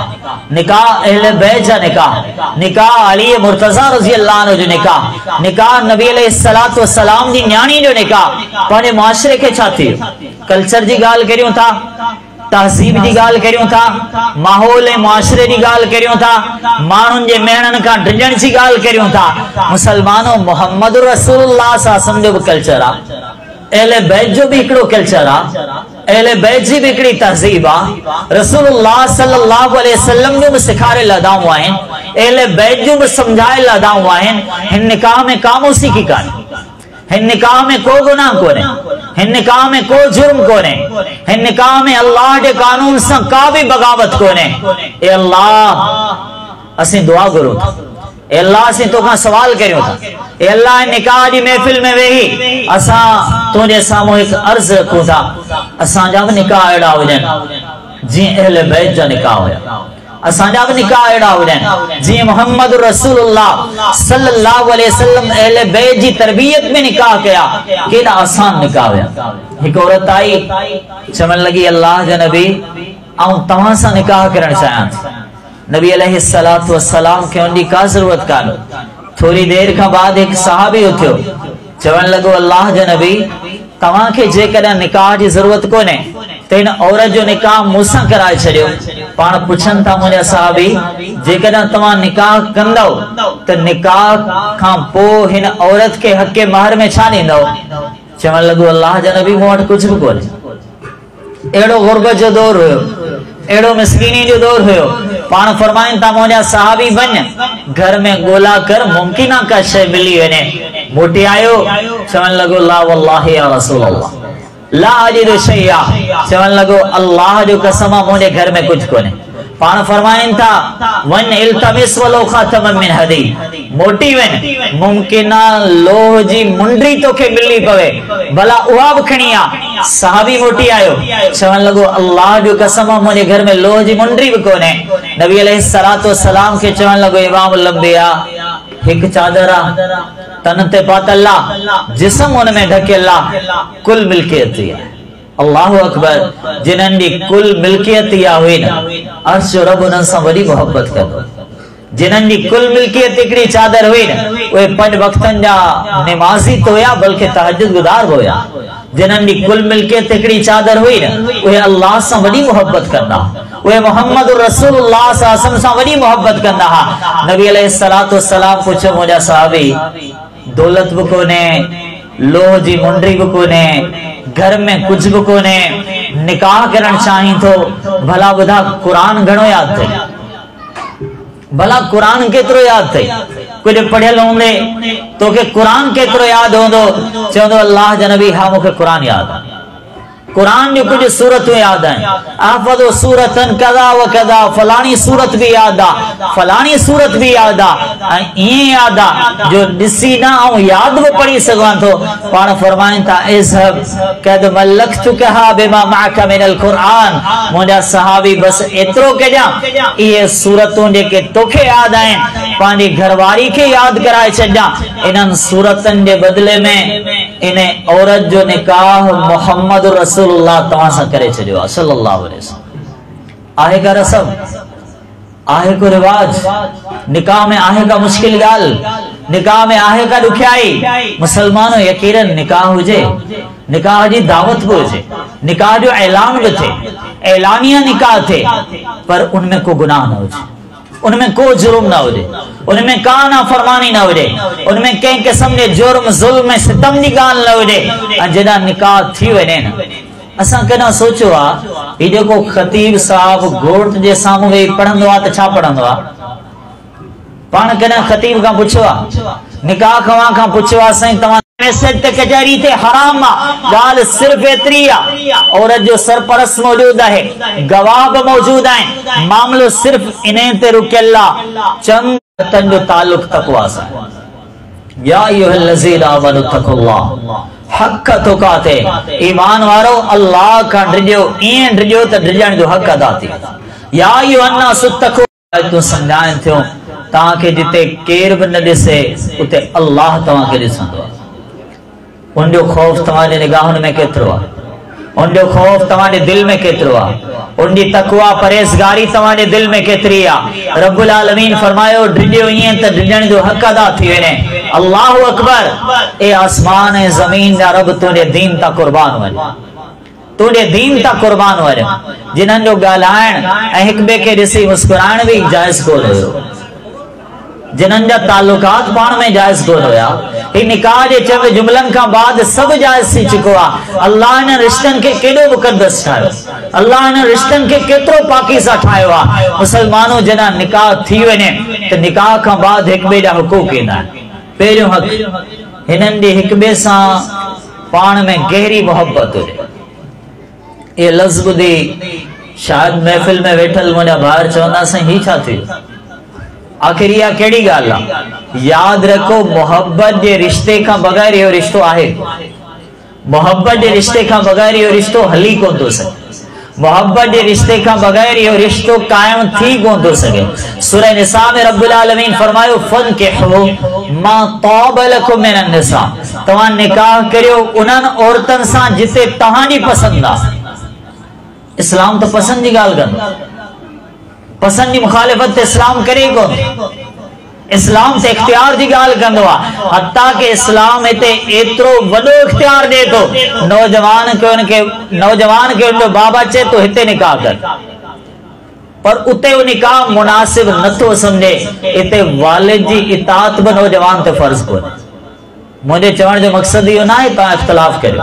निकाह अहले बैत जा निकाह, निकाह अली मुर्तजा रज़ी अल्लाह अन्हु जो निकाह, निकाह नबी अलैहिस्सलातु वस्सलाम जी न्याणी जो निकाह पंहिंजे मुआशरे खे छा थियो? कल्चर जी ॻाल्हि करियूं था, तहज़ीब जी ॻाल्हि करियूं था, माहौल ऐं मुआशरे जी ॻाल्हि करियूं था, माण्हुनि जे मेहणनि खां डिॼण जी ॻाल्हि करियूं था। मुसलमानों मोहम्मद रसूलुल्लाह साहब जो भी कल्चर आ, अहले बैत जो भी हिकिड़ो कल्चर आ, अहले बैत जी भी हिकिड़ी तहज़ीब आ, रसूलुल्लाह सल्लल्लाहु अलैहि वसल्लम जो भी सिखारे लदाऊं आहिनि, अहले बैत जो भी समझाए लदाऊं आहिनि। हिन निकाह में का मौसीक़ी कान्हे, हिन निकाह में को गुनाह कोने, हिन निकाह में को जुर्म कोने, हिन निकाह में अल्लाह के कानून से का भी बगावत कोने। ए अल्लाह असीं दुआ करूं था, ए अल्लाह असीं तोखां सवाल करियूं था, ए अल्लाह निकाह जी महफिल में वेही असां तुंहिंजे साम्हूं हिकु अर्ज़ रखूं था, असांजा भी निकाह अहिड़ा हुजनि जीअं अहले बैत जा निकाह हुया, असांजा भी निकाह अहिड़ा हुजनि जीअं मोहम्मद रसूलुल्लाह सल्लल्लाहु अलैहि वसल्लम अहले बैत जी तरबियत में निकाह कया। केॾा आसान निकाह हुया। हिकु औरत आई चवण लगी, अल्लाह जा नबी आऊं तव्हां सां निकाह करण चाहियां थी। नबी अलैहिस्सलातु वस्सलाम खे उनजी का ज़रूरत कान। थोड़ी देर खां बाद एक सहाबी उथियो, चवण लगो, अल्लाह जा नबी तव्हां खे जेकॾहिं निकाह जी ज़रूरत कोन्हे त हिन औरत जो निकाह मूंसां कराए छॾियो। पाण पुछनि था मुंहिंजा सहाबी, जेकॾहिं तव्हां निकाह कंदव त निकाह खां पोइ हिन औरत खे हक़ महर में छा ॾींदव? चवण लॻो, अल्लाह जा नबी मूं वटि कुझु बि कोन्हे। अहिड़ो गुरबत जो दौर हुयो, अहिड़ो मिसकीनी जो दौर हुयो। पाण फरमाइनि था मुंहिंजा सहाबी वञ घर में ॻोल्हा कर, मुमकिन आहे का शइ मिली वञे। मोटी आयो, चवण लॻो, ला वल्लाहि या रसूल अल्लाह ला अजिदु शैया, चवण लॻो, अल्लाह जो कसम आहे मुंहिंजे घर में कुझु कोन्हे। पाण फरमाइनि था वञ इल्तमिस वलो खातम मिन हदीद, मोटी वञ, मुमकिन आहे लोह जी मुंडरी तोखे मिली पवे, भला उहा बि खणी आ। सहाबी मोटी आयो, चवण लॻो, अल्लाह जो कसम आहे मुंहिंजे घर में लोह जी मुंडरी बि कोन्हे। नबी अलैहिस्सलातु वस्सलाम खे चवण लॻो, इमाम लंबिया हिकु चादर आहे, तन ते पातल आहे, जिस्म हुन में ढकियल आहे, कुल मिल्कियत आहे। अल्लाहु अकबर। जिन्हनि जी कुल मिल्कियत इहा हुई न, अर्श जो रब उन्हनि सां वॾी मोहबत कंदो। जिन्हनि जी कुल मिल्कियत हिकिड़ी चादर हुई न, उहे 5 वक़्तनि जा निमाज़ी तो हुया, बल्कि तहज्जुद गुज़ार हुया। जिन्हनि जी कुल मिल्कियत हिकिड़ी चादर हुई न, उहे अल्लाह सां वॾी मोहबत कंदा, उहे मोहम्मद रसूलुल्लाह सां वॾी मोहबत कंदा। नबी अलैहिस्सलातु वस्सलाम पुछो, मुंहिंजा सहाबी दौलत बि कोन्हे, लोह जी मुंडरी बि कोन्हे, घर में कुछ भी कोने, निकाह करण चाही तो भला बुधा कुरान घणो याद थे, भला कुरान केतरो याद थे? कुछ पढ़ियल होंदे तो के कुरान केतरो याद होंदो? चवंदो अल्लाह जा नबी, हाँ मूंखे कुरान याद आहे। कुरान जो कुछ सूरतूं याद आहिनि, अहफ़ज़ु सूरतन कज़ा व कज़ा, फलानी सूरत भी याद आ, फलानी सूरत भी याद आ, ईअं याद आ जो ॾिसी न ऐं याद भी पढ़ी सघां थो। पाण फरमाइनि था इज़हब क़द मल्लक्तुकहा बिमा मअका मिनल क़ुरआन, मुंहिंजा सहाबी बस एतिरो कजां इहे सूरतूं जेके तोखे याद आहिनि पंहिंजी घरवारी खे याद कराए छॾिजां। इन्हनि सूरतनि जे बदिले में इन औरत जो निकाह मोहम्मद रसूलुल्लाह तव्हां सां करे छॾियो आहे सल्लल्लाहु अलैहि वसल्लम। आहे का रस्म, आहे को रिवाज, निकाह में आहे का मुश्किल ॻाल्हि, निकाह में आहे का ॾुखियाई। मुसलमानो यकीनन निकाह हुजे, निकाह जी दावत भी हुजे, निकाह जो ऐलान भी थे, ऐलानिया निकाह थे, पर उनमें को गुनाह न हुजे, उनमें को जुर्म न हुजे, उनमें का नाफरमानी न हुजे, उनमें कंहिं क़िस्म जे जुर्म ज़ुल्म सितम जी ॻाल्हि न हुजे। ऐं जॾहिं निकाह थी वञे न, असां कॾहिं सोचियो आहे ही जेको ख़तीब साहब घोट जे साम्हूं वेही पढ़ंदो आहे त छा पढ़ंदो आहे? पाण कॾहिं ख़तीब खां पुछियो आहे, निकाह खवां खां पुछियो आहे साईं तव्हां मैसेज ते कचहरी ते हराम आहे? ॻाल्हि सिर्फ़ एतिरी आहे, औरत जो सरपरस्त मौजूद आहे, गवाह बि मौजूद आहिनि, मामलो सिर्फ़ इन ते रुकियल आहे, चंद तन जो ताल्लुक तक़वा सां। या अय्युहल्लज़ीना आमनू तक़ुल्लाह हक़ तुक़ाते, ईमान वारो अल्लाह खां डिॼो, ईअं डिॼो त डिॼण जो हक़ अदा थी। या अय्युहन्नासु तक़ू, तूं सम्झाइनि थियो तव्हांखे जिते केर बि न ॾिसे उते अल्लाह तव्हांखे ॾिसंदो आहे। उनजो खौफ़ तव्हांजे निगाहुनि में केतिरो आहे, उनजो खौफ़ तव्हांजे दिल में केतिरो आहे, उनजी तक़वा परहेज़गारी तव्हांजे दिल में केतिरी आहे। रब्बुल आलमीन फरमायो डिॼो ईअं त डिॼण जो हक़ अदा थी वञे। अल्लाहु अकबर, ए आसमान ऐं ज़मीन जा रब तुंहिंजे दीन तां कुर्बान वञे, तुंहिंजे दीन तां कुर्बान वञे। जिन्हनि जो ॻाल्हाइण ऐं हिक ॿिए खे ॾिसी मुस्कुराइण बि जाइज़ कोन हुयो, जिन्हनि जा ताल्लुकात पाण में जायज़ कोन हुया, ही निकाह जे चंद जुमलनि खां बाद सभु जायज़ थी चुको आहे। अल्लाह इन रिश्तनि खे केॾो मुक़दस ठाहियो, अल्लाह इन रिश्तनि खे केतिरो पाकीज़ा ठाहियो आहे। मुसलमानो जॾहिं निकाह थी वञे त निकाह खां बाद हिक ॿिए जा हुकूक ईंदा आहिनि। पहिरियों हक़ हिननि जी हिक ॿिए सां पाण में गहरी मोहब्बत हुजे। ये लफ़्ज़ ॿुधी शायदि महफ़िल में वेठल मुंहिंजा भाउर चवंदा साईं ही छा थियो? आखिर इहा कहिड़ी ॻाल्हि आहे? यादि रखो मोहब्बत जे रिश्ते खां बग़ैर इहो रिश्तो आहे, मोहब्बत जे रिश्ते खां बग़ैर इहो रिश्तो हली कोन थो सघे, मोहब्बत जे रिश्ते खां बग़ैर इहो रिश्तो क़ाइम थी कोन थो सघे। सूरह निसा में रब्बुल आलमीन फरमायो फनकिहू मा ताब लकुम मिनन निसा, तव्हां निकाह करियो उन्हनि औरतनि सां जिते तव्हांजी पसंदि आहे। इस्लाम तो पसंद की गाल कंदो, पसंद की मुखालिफत इस्लाम करे कोन, इस्लाम से इख्तियार की गाल कंदो आहे। हत्ता के इस्लाम हिते एतिरो वॾो इख्तियार ॾे थो, नौजवान के उनजो बाबा चए तो हिते निकाह कर, पर उते वो निकाह मुनासिब नथो समझे। इते वालिद जी इताअत बि नौजवान ते फर्ज़ कोन्हे। मुझे चवण जो मकसद इहो न आहे तव्हां इख्तिलाफ़ करियो,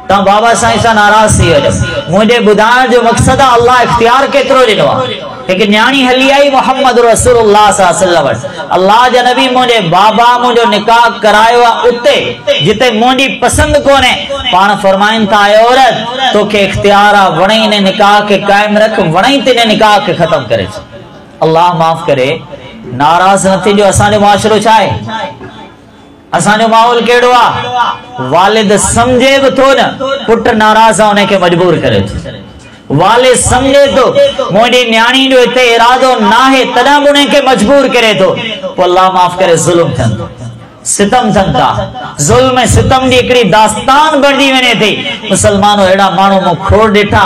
तव्हां बाबा साईं सां नाराज़ थी वञो। मुझे ॿुधाइण जो मकसद आहे अल्लाह इख्तियार केतिरो ॾिनो आहे। हिकु न्याणी हली आई मोहम्मद रसूलुल्लाह सल्लल्लाहु अलैहि वसल्लम, अल्लाह जा नबी मुंहिंजे बाबा मुंहिंजो निकाह करायो आहे उते जिते मुंहिंजी पसंदि कोन्हे। पाण फरमाइनि था ए औरत तोखे इख्तियार आहे, वणई इन निकाह खे क़ाइम रख, वणई तिने निकाह खे ख़तम करे छॾ। अल्लाह माफ़ करे, नाराज़ न थींदो। असांजो मुआशिरो छा आहे, असांजो माहौल कहिड़ो आहे? वालिद समझे बि थो न पुट नाराज़ आहे उनखे मजबूर करे थो, वालिद समझे थो मुंहिंजी न्याणी जो हिते इरादो न आहे तॾहिं बि उनखे मजबूर करे थो। पोइ अल्लाह माफ़ करे ज़ुल्म थियनि था, सितम थियनि था, ज़ुल्म ऐं सितम जी हिकिड़ी दास्तान बणिजी वञे थी। मुसलमानो अहिड़ा माण्हू मूं खोड़ ॾिठा,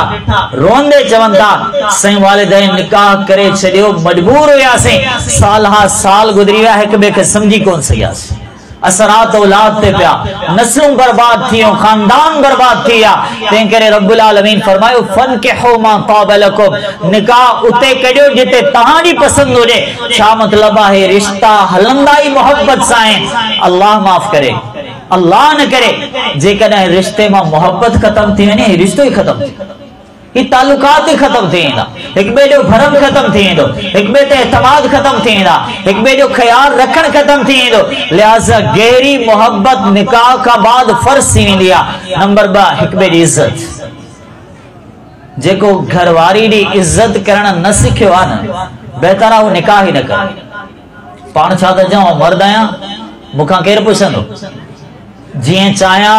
रोंदे चवनि था साईं वालिदैन निकाह करे छॾियो, मजबूर हुयासीं, साल हा साल गुज़री विया, हिक ॿिए खे समझी कोन सघियासीं। असरात औलाद ते पिया, नस्लूं बर्बाद थियूं, खानदान बर्बाद थी विया। तंहिं करे रब्बुल आलमीन फरमायो फनकिहू मा ताब लकुम, निकाह उते करियो जिते तव्हांजी पसंदि हुजे। छा मतिलबु आहे? रिश्ता हलंदा ई मोहब्बत सां आहिनि। अल्लाह माफ़ करे, अल्लाह न करे जेकॾहिं रिश्ते मां मोहब्बत ख़तम थी वञे, रिश्तो ई ख़तम थी, ही ताल्लुकात ही खत्म थी वेंदा, हिक ॿिए जो भरम खत्म थी वेंदो, हिक ॿिए ते एतमाद खत्म थी वेंदा, हिक ॿिए जो ख्याल रखण खत्म थी वेंदो। लिहाज़ा गहरी मोहब्बत निकाह खां बाद फर्ज़ थी वेंदी आहे। नंबर 2 हिक ॿिए जी इज़त, जेको घरवारी दी इज्जत करण न सिखियो आ न बेहतर आ वो निकाह ही न कर। पाण छा त जाऊं मर्द आया मुखा केर पुछंदो जिए चाहया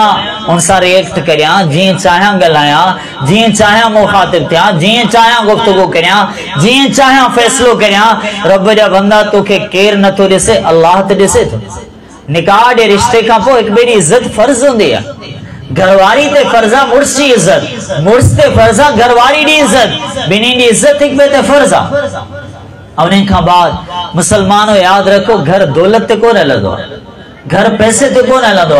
उनसा रिएक्ट करया जिए चाहया गलाया जिए चाहया मुखातिब थिया जिए चाहया गुफ्तगू करया जिए चाहया फैसलो करया। रब जा बंदा तोखे केर न तो दिसे अल्लाह ते दिसे तो। निकाह दे रिश्ते का पो एक बेरी इज्जत फर्ज हुंदी है। घरवारी ते फर्जा मुर्स जी इज्जत मुर्स ते फर्जा घरवारी दी इज्जत बिनी दी इज्जत एक बे ते फर्जा। अवने का बाद मुसलमानों याद रखो घर दौलत ते कोन हलंदो घर पैसे ते कोन हलंदो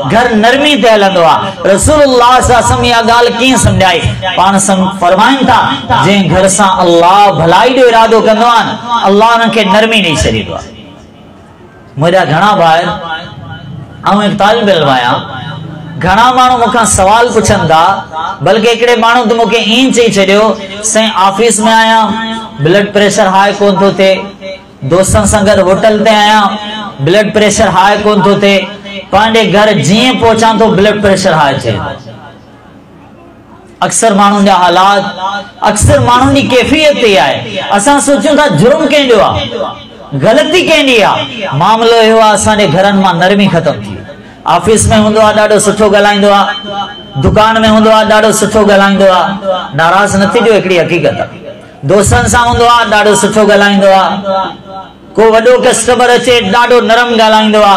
घर नरमी ते हलंदो। रसूलुल्लाह सल्लल्लाहु अलैहि वसल्लम या गाल की समझाई पान सम फरमाइन था जे घर सा अल्लाह भलाई जो इरादो कंदो आन अल्लाह उनके नरमी नहीं छॾींदो। मुझा घणा ॿाहिरि ऐं एक तालिब इल्म आया घणा माण्हू मुखा सवाल पुछन था बल्कि हिकिड़े माण्हू तो मुखे ईं चई छॾियो साईं ऑफिस में आया ब्लड प्रेशर हाई कोन थो थे दोस्तन सां गॾु होटल ते आया ब्लड प्रेशर हाई कोन थो थे पंहिंजे घर जीअं पहुचां तो ब्लड प्रेशर हाई थिए। अक्सर माण्हुनि जा हालात अक्सर माण्हुनि जी कैफियत ते आहे। असां सोचूं था जुर्म कंहिंजो आहे गलती कंहिंजी आहे मामलो इहो आहे असांजे घरनि मां नरमी ख़तम थी। ऑफिस में हुंदो आ ॾाढो सुठो ॻाल्हाईंदो आ दुकान में हुंदो आ ॾाढो सुठो ॻाल्हाईंदो आ नाराज़ न थी जो हिकिड़ी हक़ीक़त आहे। दोस्तनि सां हुंदो आ ॾाढो सुठो ॻाल्हाईंदो आ को वॾो कस्टमर अचे ॾाढो नरम ॻाल्हाईंदो आ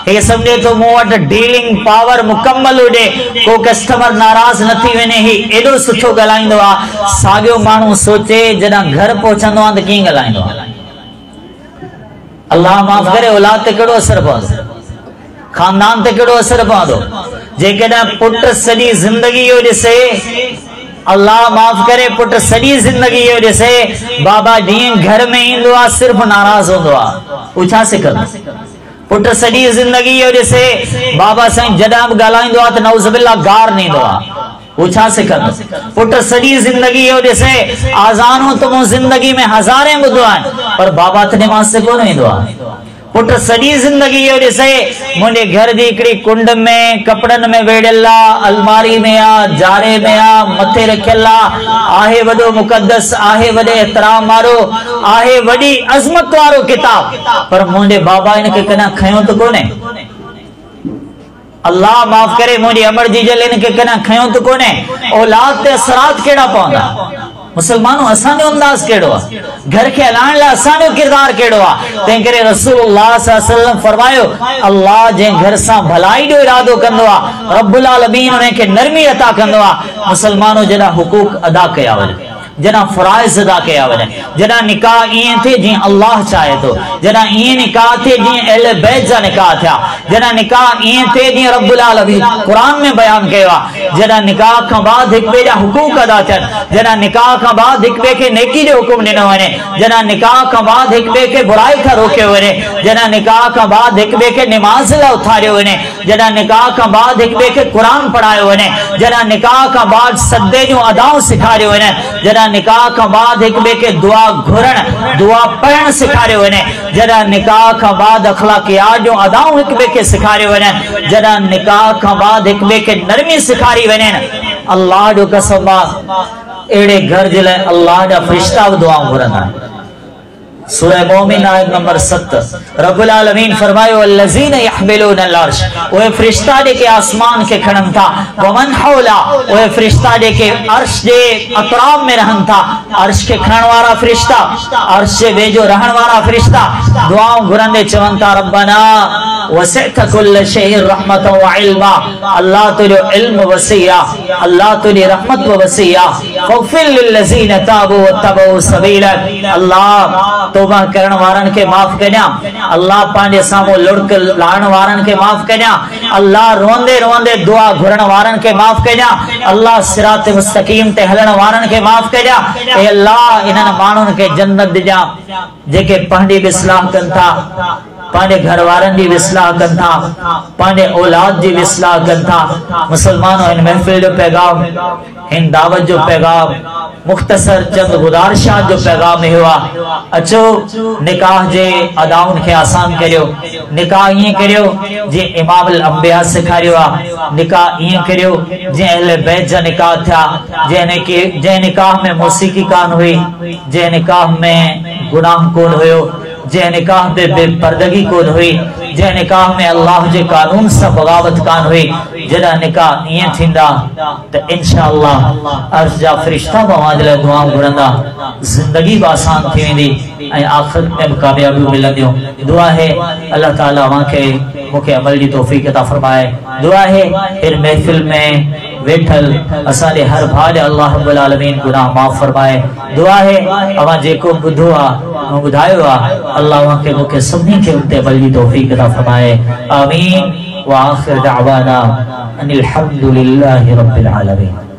हे सम्झे तो मूं वटि डीलिंग पावर मुकम्मल हुजे को कस्टमर नाराज़ न थी वञे ही एॾो सुठो ॻाल्हाईंदो आ। साॻियो माण्हू सोचे जॾहिं घर पहुचंदो आ त कीअं ॻाल्हाईंदो आ। अल्लाह माफ़ करे औलाद ते कहिड़ो असर पवंदो खानदान ते कहिड़ो असर पवंदो जेकॾहिं पुट सॼी ज़िंदगी इहो ॾिसे अल्लाह माफ़ करे पुट सॼी ज़िंदगी इहो ॾिसे बाबा जीअं घर में ईंदो आहे सिर्फ़ नाराज़ हूंदो आहे हू छा सिखंदो। पुट सॼी ज़िंदगी इहो ॾिसे बाबा साईं जॾहिं बि ॻाल्हाईंदो आहे त नऊज़ुबिल्लाह गार ॾींदो आहे हू छा सिखंदो। पुट सॼी ज़िंदगी इहो ॾिसे आज़ानूं त मूं ज़िंदगी में हज़ारे ॿुधो आहिनि पर बाबा त नमाज़ ते कोन ईंदो आहे। पुट सॼी ज़िंदगी इहो ॾिसे मुंहिंजे घर जी हिकिड़ी कुंड में कपड़नि में वेड़ियल आहे अलमारी में आहे जारे में आहे मथे रखियल आहे वॾो मुक़दस आहे वॾे एतिराम वारो आहे वॾी अज़मत वारो किताब पर मुंहिंजे बाबा इनखे कॾहिं खयो त कोन्हे। अल्लाह माफ़ करे मुंहिंजी अमर जी जल इनखे कॾहिं खयो त कोन्हे। औलाद ते असरात कहिड़ा पवंदा मुसलमानों असांजो अंदाज़ कहिड़ो आहे घर खे हलाइण लाइ असांजो किरदार कहिड़ो आहे। तंहिं करे रसूलुल्लाह सल्लल्लाहु अलैहि वसल्लम फरमायो अल्लाह जंहिं घर सां भलाई जो इरादो कंदो आहे रब्बुल आलमीन उनखे नरमी अता कंदो आहे। मुसलमानों जॾहिं हुकूक अदा कया वञे जॾहिं फ़राइज़ अदा कया वञे जॾहिं निकाह ईअं थिए जीअं अल्लाह चाहे थो जॾहिं ईअं निकाह थिए जीअं अहले बैत जा निकाह थिया जॾहिं निकाह ईअं थिए जीअं रब्बुल आलमीन क़ुरान में बयान कयो आहे जॾहिं निकाह खां बाद हिक ॿिए जा हुकूक अदा थियनि जॾहिं निकाह खां बाद हिक ॿिए खे नेकी जो हुकुम ॾिनो वञे जॾहिं निकाह खां बाद हिक ॿिए खे बुराई खां रोकियो वञे जॾहिं निकाह खां बाद हिक ॿिए खे निमाज़ लाइ उथारियो वञे जॾहिं निकाह खां बाद हिक ॿिए खे क़ुरान पढ़ायो वञे जॾहिं निकाह खां बाद सदे जूं अदाऊं सेखारियो वञे जॾहिं निकाह खां बाद हिक ॿिए खे दुआ घुरण दुआ पढ़ण सेखारियो वञे जॾहिं निकाह खां बाद अखलाकियात जूं अदाऊं हिक ॿिए खे सेखारियो वञे जॾहिं निकाह खां बाद हिक ॿिए खे नरमी सेखारी वञे अल्लाह जो कसम अहिड़े घर जे लाइ अल्लाह जा फ़रिश्ता बि दुआऊं घुरंदा आहिनि। सूरह मोमिन आयत नंबर 7 रब्बुल आलमीन फरमायो अल्लज़ीन यहमिलूनल अर्श ओए फरिश्ता जेके आसमान खे खणनि था वमन हौला ओए फरिश्ता जेके अर्श जे अतराब में रहनि था अर्श खे खणण वारा फरिश्ता अर्श जे वेझो रहण वारा फरिश्ता दुआऊं घुरंदे चवनि था रब्बना वसिअत कुल्ल शैइन रहमतन व इल्मा अल्लाह तुंहिंजो इल्म वसी आहे अल्लाह तुंहिंजी रहमत वसी आहे फ़ग़फ़िर लिल्लज़ीन ताबू वत्तबऊ सबीलक अल्लाह तौबा करण वारन के माफ कन्या अल्लाह पांजे सामो लुड़क लाण वारन के माफ कन्या अल्लाह रोंदे रोंदे दुआ घुरण वारन के माफ कन्या अल्लाह सिरात मुस्तकीम ते हलण वारन के माफ कन्या ए अल्लाह इनन मानुन के जन्नत दिजा जेके पंहिंजी इस्लाह कन था पांडे घर वारन जी इस्लाह कन था पांडे औलाद जी इस्लाह कन था। मुसलमानों इन महफिल जो पैगाम इन दावत जो पैगाम मुख्तसर चंद गुजारिशात जो पैगाम हुआ। अचो निकाह जे अदाउन के आसान करियो, निकाह ये करियो जे इमाम अल अंबिया सिखारियो आ, निकाह ये करियो जे अहले बैत जा निकाह था, जे निकाह में मौसीकी कान हुई, जे निकाह में गुनाह कोन हुयो, जे निकाह पे बेपर्दगी कोन हुई, जे निकाह में अल्लाह जे कानून से बगावत कान हुई। जदा निकाह ये थींदा त इंशाअल्लाह अर्श जा फरिश्ता बवाज ले दुआ घुरंदा, जिंदगी आसान थी वेंदी ऐं आखिरत में कामयाबी मिलंदियूं। दुआ है अल्लाह ताला मांखे मुखे अमल की तौफीक अता फरमाए। दुआ है इन महफिल में वेठल असारे हर भाज अल्लाह रब्बुल आलमीन गुनाह माफ फरमाए। दुआ है अवा जेको बुधो आ बुधायो आ अल्लाह मांखे मुखे सभी के उते अमल की तौफीक अता फरमाए। आमीन व आखिर दावाना अनिल हम्दुलिल्लाहि रब्बिल आलमीन।